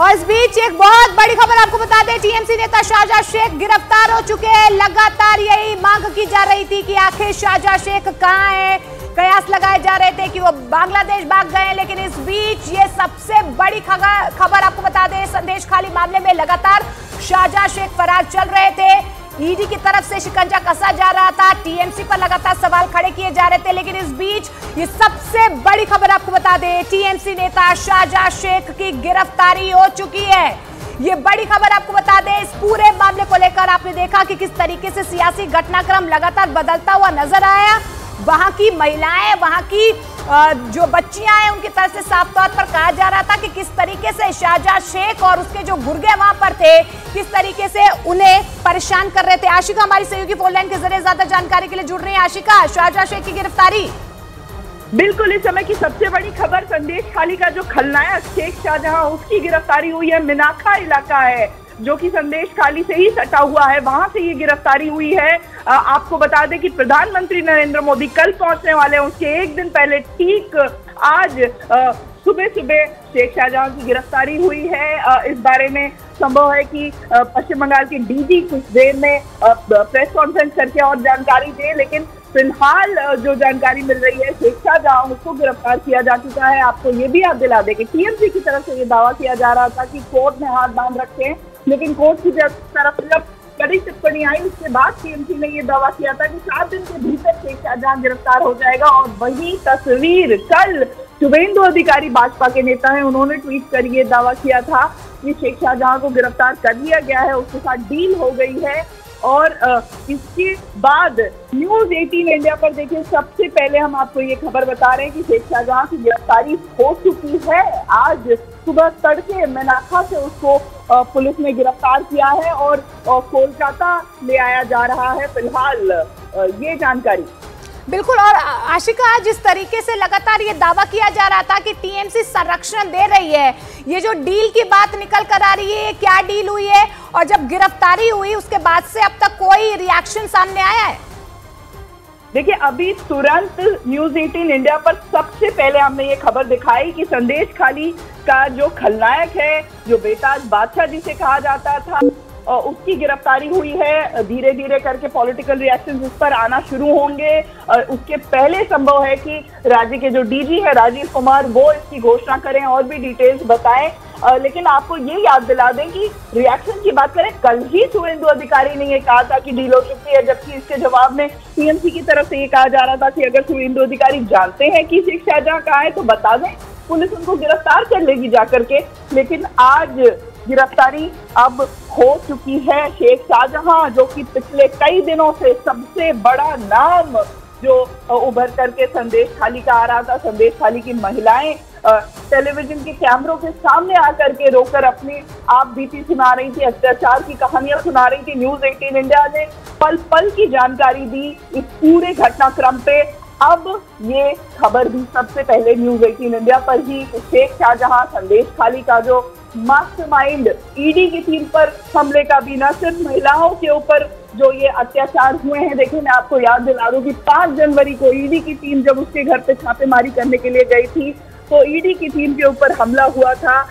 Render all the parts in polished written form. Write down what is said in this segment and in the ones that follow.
और इस बीच एक बहुत बड़ी खबर आपको बता दें, टीएमसी नेता शाहजहां शेख गिरफ्तार हो चुके हैं। लगातार यही मांग की जा रही थी कि आखिर शाहजहां शेख कहां है। कयास लगाए जा रहे थे कि वो बांग्लादेश भाग गए, लेकिन इस बीच ये सबसे बड़ी खबर आपको बता दें, संदेश खाली मामले में लगातार शाहजहां शेख फरार चल रहे थे। ईडी की तरफ से शिकंजा कसा जा रहा था, टीएमसी पर लगातार सवाल खड़े किए जा रहे थे, लेकिन इस बीच ये सबसे बड़ी खबर आपको बता दें, टीएमसी नेता शाहजहां शेख की गिरफ्तारी हो चुकी है। ये बड़ी खबर आपको बता दें, इस पूरे मामले को लेकर आपने देखा कि किस तरीके से सियासी घटनाक्रम लगातार बदलता हुआ नजर आया। वहां की महिलाएं, वहां की जो बच्चियां हैं, उनकी तरफ से साफ तौर पर कहा जा रहा था कि किस तरीके से शाहजहां शेख और उसके जो गुर्गे वहां पर थे, किस तरीके से उन्हें परेशान कर रहे थे। आशिका हमारी सहयोगी फोन लाइन के जरिए ज्यादा जानकारी के लिए जुड़ रही है। आशिका, शाहजहां शेख की गिरफ्तारी। बिल्कुल, इस समय की सबसे बड़ी खबर, संदेश खाली का जो खलनायक शेख शाहजहां, उसकी गिरफ्तारी हुई है। मिनाखा इलाका है जो कि संदेश खाली से ही सटा हुआ है, वहां से ये गिरफ्तारी हुई है। आपको बता दें कि प्रधानमंत्री नरेंद्र मोदी कल पहुंचने वाले हैं, उसके एक दिन पहले ठीक आज सुबह सुबह शेख शाहजहां की गिरफ्तारी हुई है। इस बारे में संभव है कि पश्चिम बंगाल के डीजी कुछ देर में प्रेस कॉन्फ्रेंस करके और जानकारी दे, लेकिन फिलहाल जो जानकारी मिल रही है, शेख शाहजहां, उसको गिरफ्तार किया जा चुका है। आपको ये भी याद दिला दें कि टीएमसी की तरफ से ये दावा किया जा रहा था कि कोर्ट में हाथ बांध रखे हैं, लेकिन कोर्ट की तरफ जब कड़ी टिप्पणी आई, उसके बाद टीएमसी ने ये दावा किया था कि 7 दिन के भीतर शेख शाहजहां गिरफ्तार हो जाएगा। और वही तस्वीर कल शुभेंदु अधिकारी, भाजपा के नेता हैं, उन्होंने ट्वीट कर ये दावा किया था कि शेख शाहजहां को गिरफ्तार कर लिया गया है, उसके साथ डील हो गई है। और इसके बाद न्यूज 18 इंडिया पर देखिए, सबसे पहले हम आपको ये खबर बता रहे हैं कि शेख शाहजहां की गिरफ्तारी हो चुकी है। आज सुबह तड़के मिनाखा से उसको पुलिस ने गिरफ्तार किया है और कोलकाता ले आया जा रहा है फिलहाल, ये जानकारी। बिल्कुल, और आशिका, जिस तरीके से लगातार ये दावा किया जा रहा था कि टीएमसी संरक्षण दे रही है, ये जो डील की बात निकल कर आ रही है, क्या डील हुई है? और जब गिरफ्तारी हुई उसके बाद से अब तक कोई रिएक्शन सामने आया है? देखिए, अभी तुरंत न्यूज 18 इंडिया पर सबसे पहले हमने ये खबर दिखाई कि संदेश खाली का जो खलनायक है, जो बेताज बादशाह जिसे कहा जाता था, उसकी गिरफ्तारी हुई है। धीरे धीरे करके पॉलिटिकल रिएक्शंस इस पर आना शुरू होंगे। उसके पहले संभव है कि राज्य के जो डीजी है राजीव कुमार, वो इसकी घोषणा करें और भी डिटेल्स बताएं। लेकिन आपको ये याद दिला दें कि रिएक्शन की बात करें, कल ही शुभेंदु अधिकारी ने ये कहा था कि डील हो चुकी है, जबकि इसके जवाब में टीएमसी की तरफ से ये कहा जा रहा था कि अगर शुभेंदु अधिकारी जानते हैं कि शेख शाहजहां कहाँ है तो बता दें, पुलिस उनको गिरफ्तार कर लेगी जाकर के। लेकिन आज गिरफ्तारी अब हो चुकी है। शेख शाहजहां, जो कि पिछले कई दिनों से सबसे बड़ा नाम जो उभर करके संदेश खाली का आ रहा था, संदेश खाली की महिलाएं टेलीविजन के कैमरों के सामने आकर के रोकर अपनी आप बीती सुना रही थी, अत्याचार की कहानियां सुना रही थी। न्यूज 18 इंडिया ने पल पल की जानकारी दी इस पूरे घटनाक्रम पे। अब ये खबर भी सबसे पहले न्यूज 18 इंडिया पर ही, शेख शाहजहां, संदेश खाली का जो मास्टरमाइंड, ईडी की टीम पर हमले का भी, न सिर्फ महिलाओं के ऊपर जो ये अत्याचार हुए हैं। देखिए, मैं आपको याद दिला दूं कि 5 जनवरी को ईडी की टीम जब उसके घर पे छापेमारी करने के लिए गई थी, तो ईडी की टीम के ऊपर हमला हुआ था।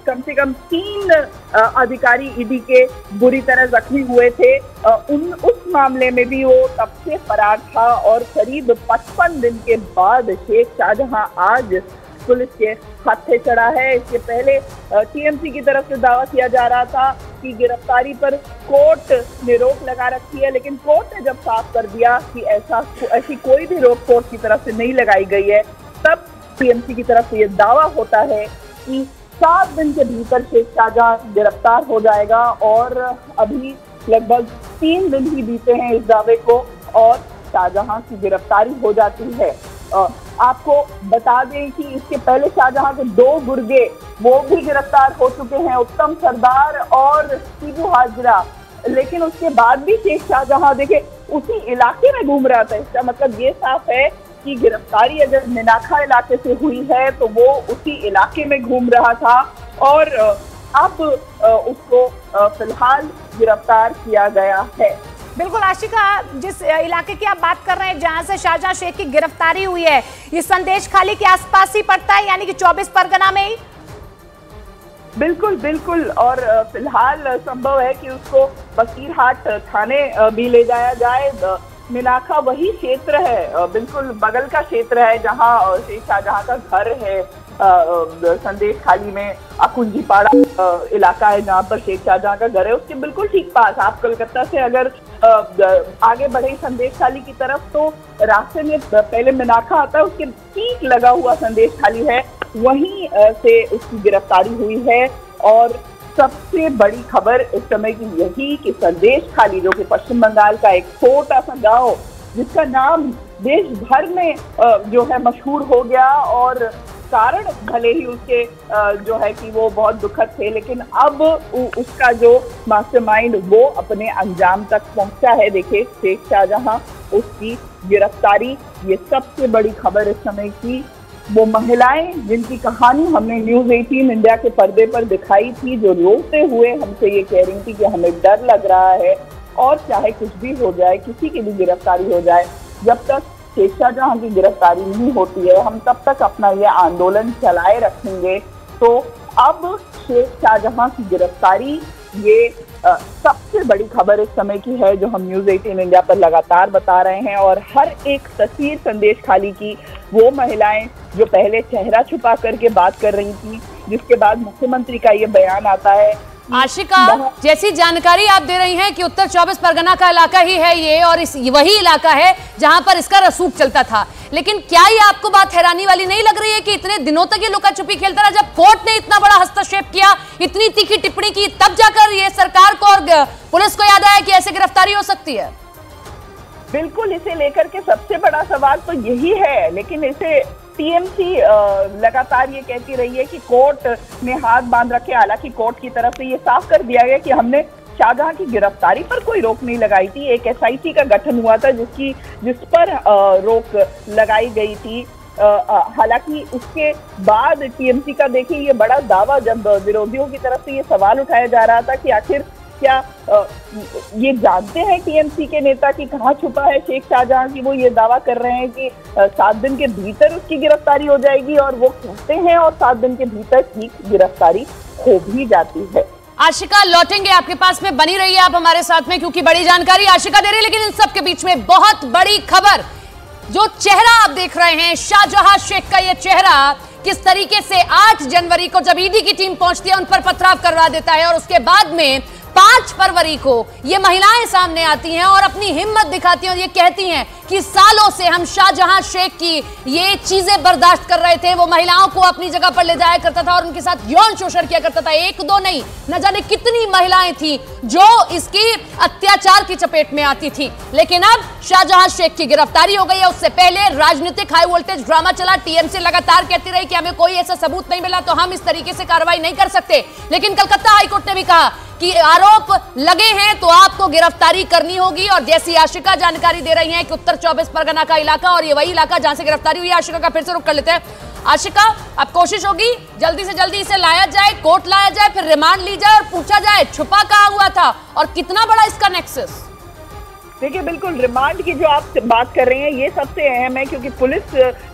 कम से कम 3 अधिकारी ईडी के बुरी तरह जख्मी हुए थे। उस मामले में भी वो तब से फरार था और करीब 55 दिन के बाद शेख शाहजहां आज पुलिस के हाथे चढ़ा है। इसके पहले टीएमसी की तरफ से दावा किया जा रहा था कि गिरफ्तारी पर कोर्ट ने रोक लगा रखी है, लेकिन कोर्ट ने जब साफ कर दिया कि ऐसी कोई भी रोक कोर्ट की तरफ से नहीं लगाई गई है, तब टीएमसी की तरफ से ये दावा होता है कि 7 दिन के भीतर शेख शाहजहां गिरफ्तार हो जाएगा। और अभी लगभग 3 दिन ही बीते हैं इस दावे को और शाहजहां की गिरफ्तारी हो जाती है। आपको बता दें कि इसके पहले शाहजहां के 2 गुर्गे वो भी गिरफ्तार हो चुके हैं, उत्तम सरदार और सीबू हाजरा। लेकिन उसके बाद भी शेख शाहजहां देखिए उसी इलाके में घूम रहा था। इसका मतलब ये साफ है कि गिरफ्तारी अगर मिनाखा इलाके से हुई है तो वो उसी इलाके में घूम रहा था और अब उसको फिलहाल गिरफ्तार किया गया है। बिल्कुल आशिका, जिस इलाके की आप बात कर रहे हैं जहां से शाहजहां शेख की गिरफ्तारी हुई है, ये संदेश खाली के आसपास ही पड़ता है, यानी कि 24 परगना में ही? बिल्कुल बिल्कुल। और फिलहाल संभव है कि उसको बसीरहाट थाने भी ले जाया जाए। मिनाखा वही क्षेत्र है, बिल्कुल बगल का क्षेत्र है जहां शेख शाहजहां का घर है। संदेश खाली में अकुंजीपाड़ा इलाका है जहां पर शेख शाहजहां का घर है, उसके बिल्कुल ठीक पास। आप कोलकाता से अगर आगे बढ़े संदेश खाली की तरफ तो रास्ते में पहले मिनाखा आता है, उसके ठीक लगा हुआ संदेश खाली है, वहीं से उसकी गिरफ्तारी हुई है। और सबसे बड़ी खबर इस समय की यही कि संदेश खाली, जो कि पश्चिम बंगाल का एक छोटा सा गांव जिसका नाम देश भर में जो है मशहूर हो गया, और कारण भले ही उसके जो है कि वो बहुत दुखद थे, लेकिन अब उसका जो मास्टरमाइंड वो अपने अंजाम तक पहुंचा है। देखिए शेख शाहजहां, उसकी गिरफ्तारी, ये सबसे बड़ी खबर इस समय की। वो महिलाएं जिनकी कहानी हमने न्यूज़ 18 इंडिया के पर्दे पर दिखाई थी, जो रोते हुए हमसे ये कह रही थी कि हमें डर लग रहा है और चाहे कुछ भी हो जाए, किसी की भी गिरफ्तारी हो जाए, जब तक शेख शाहजहां की गिरफ्तारी नहीं होती है हम तब तक अपना ये आंदोलन चलाए रखेंगे। तो अब शेख शाहजहां की गिरफ्तारी, ये सबसे बड़ी खबर इस समय की है जो हम न्यूज़ 18 इंडिया पर लगातार बता रहे हैं। और हर एक तस्वीर संदेश खाली की, वो महिलाएं जो पहले चेहरा छुपा करके बात कर रही थी, जिसके बाद मुख्यमंत्री का ये बयान आता है। आशिका, जैसी जानकारी आप दे रही हैं कि उत्तर 24 परगना का इलाका ही है ये, और वही इलाका है जहां पर इसका रसूख चलता था, लेकिन क्या ये आपको बात हैरानी वाली नहीं लग रही है कि इतने दिनों तक ये लुका छुपी खेलता रहा? जब कोर्ट ने इतना बड़ा हस्तक्षेप किया, इतनी तीखी टिप्पणी की, तब जाकर ये सरकार को और पुलिस को याद आया कि ऐसे गिरफ्तारी हो सकती है। बिल्कुल, इसे लेकर के सबसे बड़ा सवाल तो यही है, लेकिन इसे टीएमसी लगातार ये कहती रही है कि कोर्ट ने हाथ बांध रखे। हालांकि कोर्ट की तरफ से ये साफ कर दिया गया कि हमने शाहजहां की गिरफ्तारी पर कोई रोक नहीं लगाई थी। एक एसआईटी का गठन हुआ था जिस पर रोक लगाई गई थी। हालांकि उसके बाद टीएमसी का देखिए ये बड़ा दावा, जब विरोधियों की तरफ से ये सवाल उठाया जा रहा था कि आखिर क्या ये जानते हैं टीएमसी के नेता कि कहाँ छुपा है शेख शाहजहां की, वो ये दावा कर रहे हैं कि 7 दिन के भीतर उसकी गिरफ्तारी हो जाएगी, और वो कहते हैं और 7 दिन के भीतर ठीक गिरफ्तारी हो भी जाती है। आशिका, लौटेंगे आपके पास में, बनी रही है आप हमारे साथ में, क्योंकि बड़ी जानकारी आशिका दे रही है। लेकिन इन सब के बीच में बहुत बड़ी खबर, जो चेहरा आप देख रहे हैं शाहजहां शेख का, ये चेहरा किस तरीके से 8 जनवरी को जब ईडी की टीम पहुंचती है उन पर पथराव करवा देता है, और उसके बाद में 5 फरवरी को ये महिलाएं सामने आती हैं और अपनी हिम्मत दिखाती हैं और ये कहती हैं कि सालों से हम शाहजहां शेख की ये चीजें बर्दाश्त कर रहे थे। वो महिलाओं को अपनी जगह पर ले जाया करता था और उनके साथ यौन शोषण किया करता था। 1-2 नहीं, न जाने कितनी महिलाएं थी जो इसकी अत्याचार की चपेट में आती थी। लेकिन अब शाहजहां शेख की गिरफ्तारी हो गई है। उससे पहले राजनीतिक हाई वोल्टेज ड्रामा चला। टीएमसी लगातार कहती रही कि हमें कोई ऐसा सबूत नहीं मिला तो हम इस तरीके से कार्रवाई नहीं कर सकते। लेकिन कलकत्ता हाईकोर्ट ने भी कहा कि आरोप लगे हैं तो आपको गिरफ्तारी करनी होगी। और जैसी आशिका जानकारी दे रही हैं कि उत्तर 24 परगना का इलाका और ये वही इलाका जहां से गिरफ्तारी हुई है। आशिका का फिर से रुख कर लेते हैं। आशिका, अब कोशिश होगी जल्दी से जल्दी इसे लाया जाए, कोर्ट लाया जाए, फिर रिमांड ली जाए और पूछा जाए छुपा कहां हुआ था और कितना बड़ा इसका नेक्सस। देखिए, बिल्कुल रिमांड की जो आप बात कर रहे हैं ये सबसे अहम है, क्योंकि पुलिस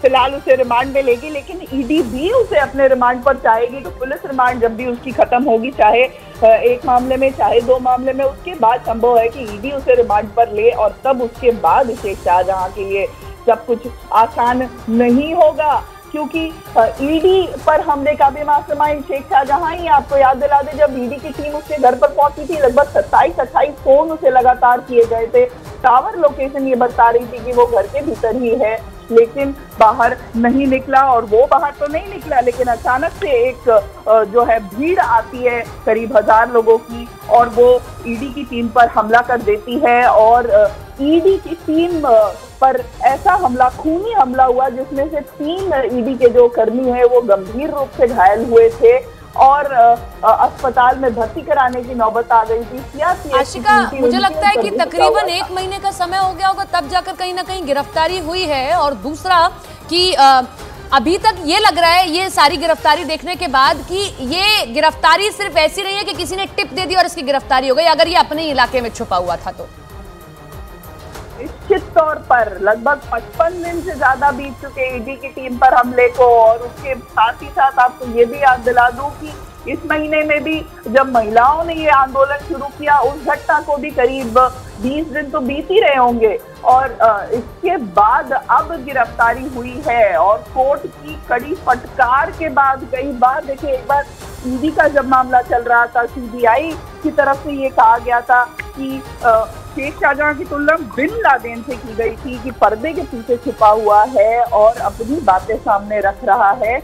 फिलहाल उसे रिमांड में लेगी, लेकिन ईडी भी उसे अपने रिमांड पर चाहेगी। तो पुलिस रिमांड जब भी उसकी खत्म होगी, चाहे एक मामले में चाहे 2 मामले में, उसके बाद संभव है कि ईडी उसे रिमांड पर ले और तब उसके बाद शेख शाहजहां के लिए सब कुछ आसान नहीं होगा, क्योंकि ईडी पर हमले का भी मास्टरमाइंड शेख शाहजहां ही। आपको याद दिला दे, जब ईडी की टीम उसके घर पर पहुंची थी, लगभग 27-28 फोन उसे लगातार किए गए थे। टावर लोकेशन ये बता रही थी कि वो घर के भीतर ही है, लेकिन बाहर नहीं निकला। और वो बाहर तो नहीं निकला, लेकिन अचानक से एक जो है भीड़ आती है करीब 1000 लोगों की, और वो ईडी की टीम पर हमला कर देती है। और ईडी की टीम पर ऐसा हमला, खूनी हमला हुआ, जिसमें से 3 ईडी के जो कर्मी हैं वो गंभीर रूप से घायल हुए थे और अस्पताल में भर्ती कराने की नौबत आ गई थी। आशिका, मुझे लगता है कि तकरीबन 1 महीने का समय हो गया होगा तब जाकर कहीं ना कहीं गिरफ्तारी हुई है। और दूसरा कि अभी तक ये लग रहा है, ये सारी गिरफ्तारी देखने के बाद, कि ये गिरफ्तारी सिर्फ ऐसी नहीं है कि किसी ने टिप दे दी और इसकी गिरफ्तारी हो गई, अगर ये अपने इलाके में छुपा हुआ था तो। निश्चित तौर पर लगभग 55 दिन से ज्यादा बीत चुके ईडी की टीम पर हमले को। और उसके साथ ही साथ आपको ये भी याद दिला दूं कि इस महीने में भी जब महिलाओं ने ये आंदोलन शुरू किया, उस घटना को भी करीब 20 दिन तो बीत ही रहे होंगे। और इसके बाद अब गिरफ्तारी हुई है और कोर्ट की कड़ी फटकार के बाद कई बार देखिए, एक बार ईडी का जब मामला चल रहा था, सीबीआई की तरफ से ये कहा गया था कि शेख शाहजहां की तुलना बिन लादेन से की गई थी कि पर्दे के पीछे छिपा हुआ है और अपनी बातें सामने रख रहा है।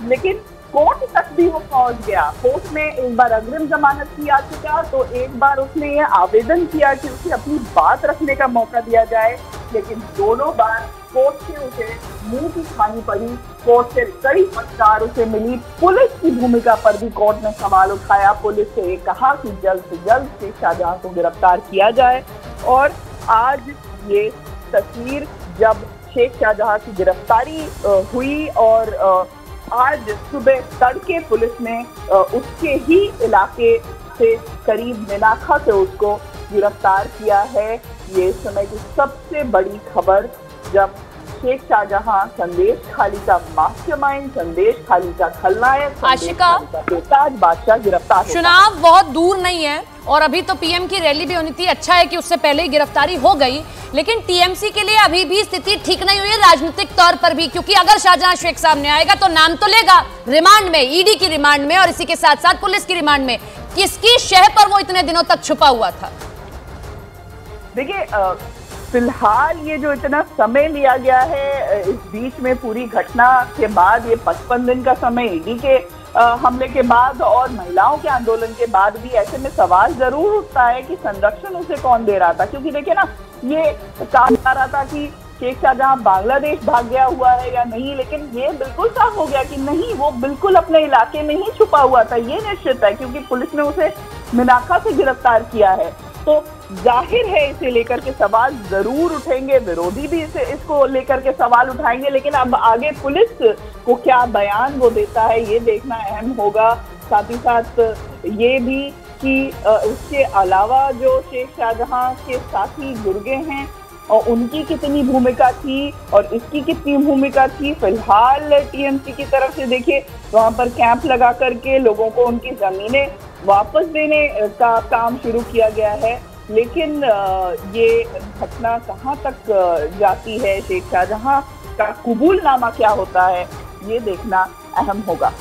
लेकिन कोर्ट तक भी वो पहुंच गया। कोर्ट में एक बार अग्रिम जमानत की याचिका, तो एक बार उसने ये आवेदन किया कि उसे अपनी बात रखने का मौका दिया जाए, लेकिन दोनों बार कोर्ट से उसे मुंह की खानी पड़ी। कोर्ट से कड़ी फटकार उसे मिली। पुलिस की भूमिका पर भी कोर्ट ने सवाल उठाया। पुलिस से ये कहा कि जल्द से जल्द शेख शाहजहां को गिरफ्तार किया जाए। और आज ये तस्वीर जब शेख शाहजहां की गिरफ्तारी हुई और आज सुबह तड़के पुलिस ने उसके ही इलाके से करीब मिनाखा से उसको गिरफ्तार किया है। ये इस समय की सबसे बड़ी खबर, जब शेख शाहजहां संदेश खाली का मास्टरमाइंड, संदेश खाली का खलनायक, आशिका, बेताज बादशाह गिरफ्तार। चुनाव बहुत दूर नहीं है और अभी तो पीएम की रैली भी होनी थी। अच्छा है कि उससे पहले ही गिरफ्तारी हो गई, लेकिन टीएमसी के लिए अभी भी स्थिति ठीक नहीं हुई है राजनीतिक तौर पर भी, क्योंकि अगर शाहजहां शेख सामने आएगा तो नाम तो लेगा रिमांड में, ईडी की रिमांड में और इसी के साथ साथ पुलिस की रिमांड में। किसकी शह पर वो इतने दिनों तक छुपा हुआ था? देखिए, फिलहाल ये जो इतना समय लिया गया है, इस बीच में पूरी घटना के बाद ये 55 दिन का समय ईडी के हमले के बाद और महिलाओं के आंदोलन के बाद भी, ऐसे में सवाल जरूर उठता है कि संरक्षण उसे कौन दे रहा था। क्योंकि देखिए ना, ये कहा जा रहा था कि शेख शाहजहां बांग्लादेश भाग गया हुआ है या नहीं, लेकिन ये बिल्कुल साफ हो गया कि नहीं, वो बिल्कुल अपने इलाके में ही छुपा हुआ था। ये निश्चित है, क्योंकि पुलिस ने उसे मिनाखा से गिरफ्तार किया है। तो जाहिर है इसे लेकर के सवाल जरूर उठेंगे, विरोधी भी इसको लेकर के सवाल उठाएंगे। लेकिन अब आगे पुलिस को क्या बयान वो देता है, ये देखना अहम होगा। साथ ही साथ ये भी कि इसके अलावा जो शेख शाहजहां के साथी गुर्गे हैं और उनकी कितनी भूमिका थी और इसकी कितनी भूमिका थी। फिलहाल टीएमसी की तरफ से देखिए, वहां पर कैंप लगा करके लोगों को उनकी जमीनें वापस देने का काम शुरू किया गया है। लेकिन ये घटना कहाँ तक जाती है, शेख शाहजहां का कबूलनामा क्या होता है, ये देखना अहम होगा।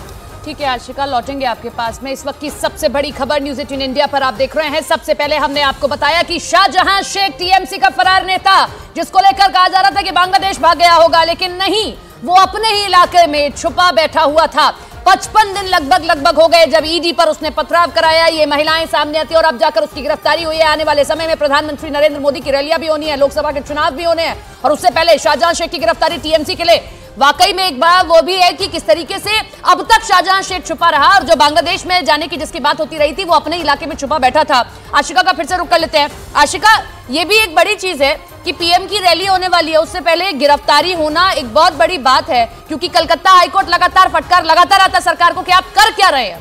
ठीक है आशिका, लौटेंगे आपके पास में। इस वक्त की सबसे बड़ी खबर न्यूज 18 इंडिया पर आप देख रहे हैं। सबसे पहले हमने आपको बताया कि शाहजहां शेख टीएमसी का फरार नेता, जिसको लेकर कहा जा रहा था कि बांग्लादेश भाग गया होगा, लेकिन नहीं, वो अपने ही इलाके में छुपा बैठा हुआ था। 55 दिन लगभग हो गए जब ईडी पर उसने पथराव कराया, ये महिलाएं सामने आती और अब जाकर उसकी गिरफ्तारी हुई है। आने वाले समय में प्रधानमंत्री नरेंद्र मोदी की रैलियां भी होनी है, लोकसभा के चुनाव भी होने हैं और उससे पहले शाहजहां शेख की गिरफ्तारी टीएमसी के लिए वाकई में एक बार वो भी है कि किस तरीके से अब तक शाहजहां शेख छुपा रहा और जो बांग्लादेश में जाने की जिसकी बात होती रही थी, वो अपने इलाके में छुपा बैठा था। आशिका का फिर से रुख कर लेते हैं। आशिका, ये भी एक बड़ी चीज है कि पीएम की रैली होने वाली है, उससे पहले गिरफ्तारी होना एक बहुत बड़ी बात है, क्योंकि कलकत्ता हाईकोर्ट लगातार फटकार लगाता रहता सरकार को कि आप कर क्या रहे हैं।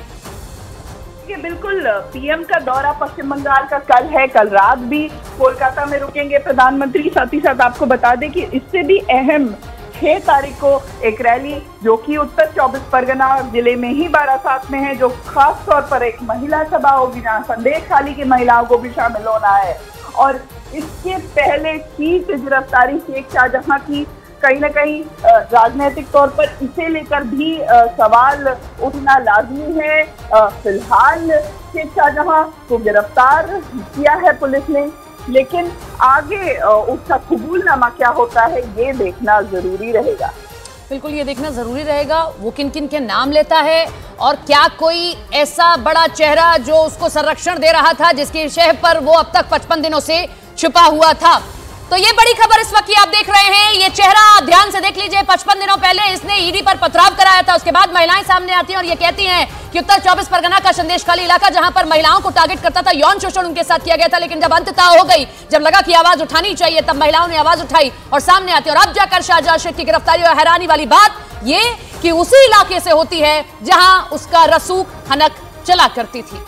बिल्कुल, पीएम का दौरा पश्चिम बंगाल का कल है, कल रात भी कोलकाता में रुकेंगे प्रधानमंत्री। साथ ही साथ आपको बता दें कि इससे भी अहम 6 तारीख को एक रैली जो कि उत्तर 24 परगना जिले में ही बारासात में है, जो खास तौर पर एक महिला सभा होगी जहाँ संदेश खाली की महिलाओं को भी शामिल होना है। और इसके पहले की गिरफ्तारी शेख शाहजहां की कहीं ना कहीं राजनीतिक तौर पर इसे लेकर भी सवाल उठना लाजमी है। फिलहाल शेख शाहजहां को गिरफ्तार किया है पुलिस ने, लेकिन आगे उसका कबूलनामा क्या होता है, ये देखना जरूरी रहेगा। बिल्कुल, ये देखना जरूरी रहेगा वो किन किन के नाम लेता है और क्या कोई ऐसा बड़ा चेहरा जो उसको संरक्षण दे रहा था, जिसकी शह पर वो अब तक 55 दिनों से छुपा हुआ था। तो ये बड़ी खबर इस वक्त की आप देख रहे हैं। ये चेहरा ध्यान से देख लीजिए। 55 दिनों पहले इसने ईडी पर पथराव कराया था, उसके बाद महिलाएं सामने आती हैं और ये कहती हैं कि उत्तर 24 परगना का संदेश खाली इलाका, जहां पर महिलाओं को टारगेट करता था, यौन शोषण उनके साथ किया गया था, लेकिन जब अंततः हो गई, जब लगा कि आवाज उठानी चाहिए, तब महिलाओं ने आवाज उठाई और सामने आती। और अब जाकर शाहजहां शेख की गिरफ्तारी। और हैरानी वाली बात ये कि उसी इलाके से होती है जहां उसका रसूख हनक चला करती थी।